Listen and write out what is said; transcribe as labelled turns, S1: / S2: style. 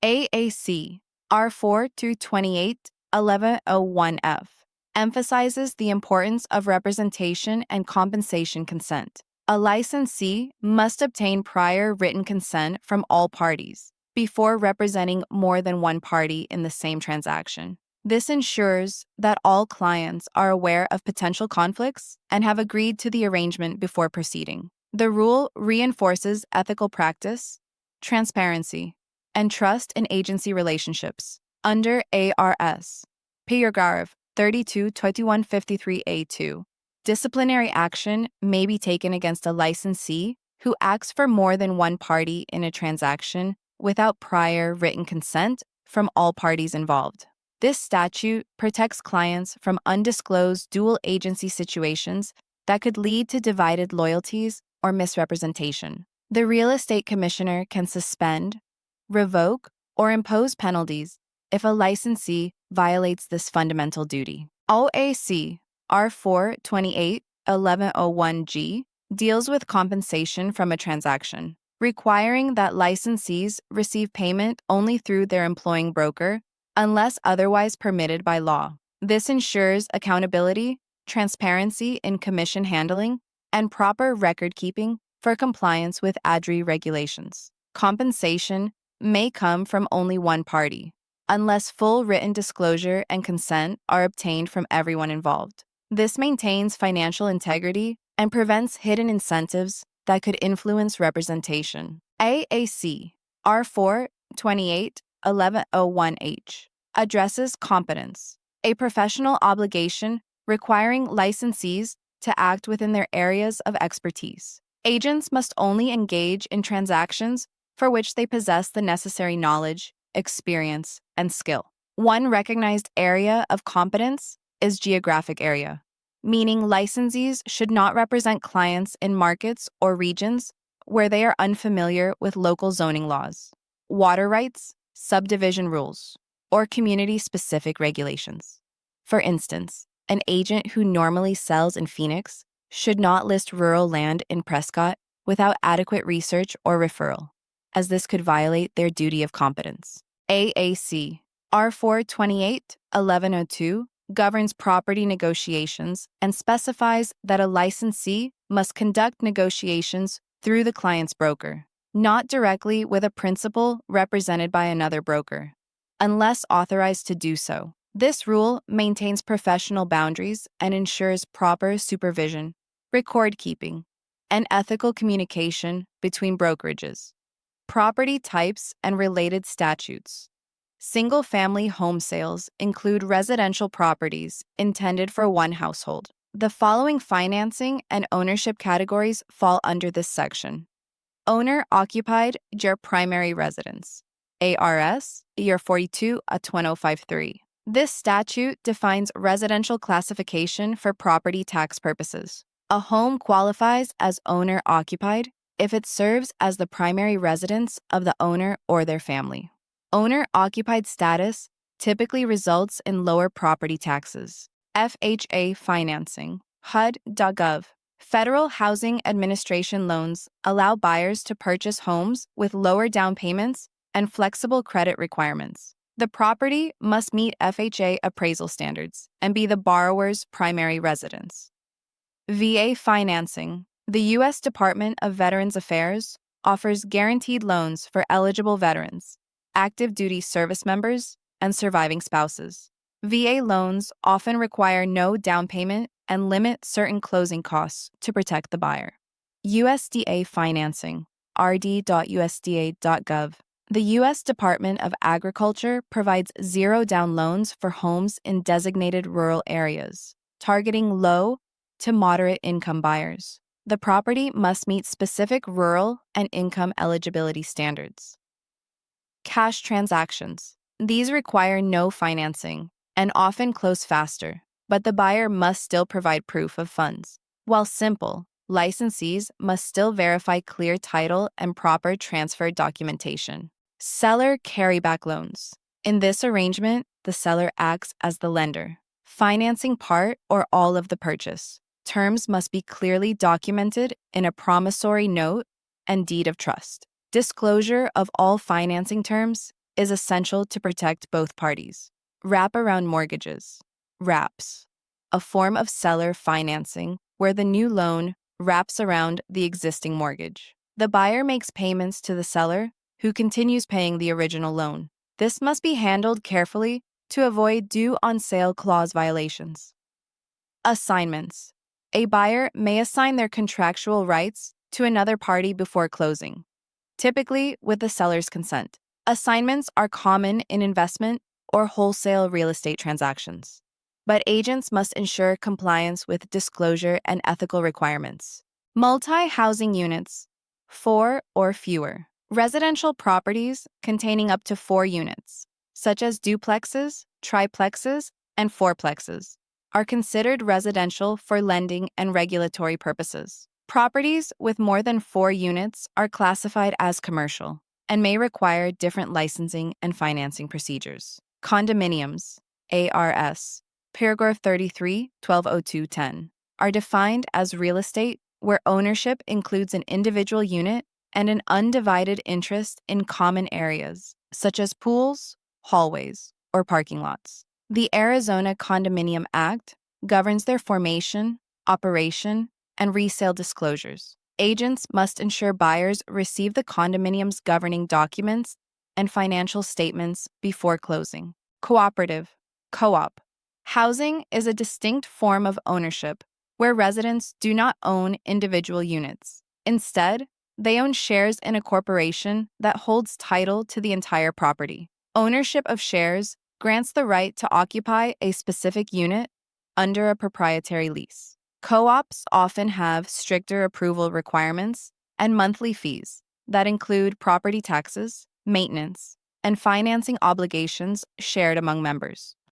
S1: AAC R4 through 28 1101F emphasizes the importance of representation and compensation consent. A licensee must obtain prior written consent from all parties before representing more than one party in the same transaction. This ensures that all clients are aware of potential conflicts and have agreed to the arrangement before proceeding. The rule reinforces ethical practice, transparency, and trust in agency relationships. Under ARS, paragraph 32-2153A2, disciplinary action may be taken against a licensee who acts for more than one party in a transaction without prior written consent from all parties involved. This statute protects clients from undisclosed dual agency situations that could lead to divided loyalties or misrepresentation. The real estate commissioner can suspend, revoke, or impose penalties if a licensee violates this fundamental duty. OAC R4 28 1101G deals with compensation from a transaction, requiring that licensees receive payment only through their employing broker unless otherwise permitted by law. This ensures accountability, transparency in commission handling, and proper record keeping for compliance with ADRI regulations. Compensation may come from only one party, unless full written disclosure and consent are obtained from everyone involved. This maintains financial integrity and prevents hidden incentives that could influence representation. AAC R4 28 1101H addresses competence, a professional obligation requiring licensees to act within their areas of expertise. Agents must only engage in transactions for which they possess the necessary knowledge, experience, and skill. One recognized area of competence is geographic area, meaning licensees should not represent clients in markets or regions where they are unfamiliar with local zoning laws, water rights, subdivision rules, or community-specific regulations. For instance, an agent who normally sells in Phoenix should not list rural land in Prescott without adequate research or referral, as this could violate their duty of competence. AAC R4 28 1102 governs property negotiations and specifies that a licensee must conduct negotiations through the client's broker, not directly with a principal represented by another broker, unless authorized to do so. This rule maintains professional boundaries and ensures proper supervision, record keeping, and ethical communication between brokerages. Property types and related statutes. Single-family home sales include residential properties intended for one household. The following financing and ownership categories fall under this section. Owner-occupied your primary residence. ARS, Year 42, 2053. This statute defines residential classification for property tax purposes. A home qualifies as owner-occupied if it serves as the primary residence of the owner or their family. Owner-occupied status typically results in lower property taxes. FHA financing. HUD.gov. Federal Housing Administration loans allow buyers to purchase homes with lower down payments and flexible credit requirements. The property must meet FHA appraisal standards and be the borrower's primary residence. VA financing. The U.S. Department of Veterans Affairs offers guaranteed loans for eligible veterans, active duty service members, and surviving spouses. VA loans often require no down payment and limit certain closing costs to protect the buyer. USDA financing. rd.usda.gov. The U.S. Department of Agriculture provides zero-down loans for homes in designated rural areas, targeting low to moderate income buyers. The property must meet specific rural and income eligibility standards. Cash transactions. These require no financing and often close faster, but the buyer must still provide proof of funds. While simple, licensees must still verify clear title and proper transfer documentation. Seller carryback loans. In this arrangement, the seller acts as the lender, financing part or all of the purchase. Terms must be clearly documented in a promissory note and deed of trust. Disclosure of all financing terms is essential to protect both parties. Wraparound mortgages, wraps, a form of seller financing where the new loan wraps around the existing mortgage. The buyer makes payments to the seller, who continues paying the original loan. This must be handled carefully to avoid due on sale clause violations. Assignments. A buyer may assign their contractual rights to another party before closing, typically with the seller's consent. Assignments are common in investment or wholesale real estate transactions, but agents must ensure compliance with disclosure and ethical requirements. Multi-housing units, 4 or fewer. Residential properties containing up to 4 units, such as duplexes, triplexes, and fourplexes, are considered residential for lending and regulatory purposes. Properties with more than 4 units are classified as commercial and may require different licensing and financing procedures. Condominiums, ARS, paragraph 33, 120210, are defined as real estate where ownership includes an individual unit and an undivided interest in common areas, such as pools, hallways, or parking lots. The Arizona Condominium Act governs their formation, operation, and resale disclosures. Agents must ensure buyers receive the condominium's governing documents and financial statements before closing. Cooperative, co-op. Housing is a distinct form of ownership where residents do not own individual units. Instead, they own shares in a corporation that holds title to the entire property. Ownership of shares grants the right to occupy a specific unit under a proprietary lease. Co-ops often have stricter approval requirements and monthly fees that include property taxes, maintenance, and financing obligations shared among members.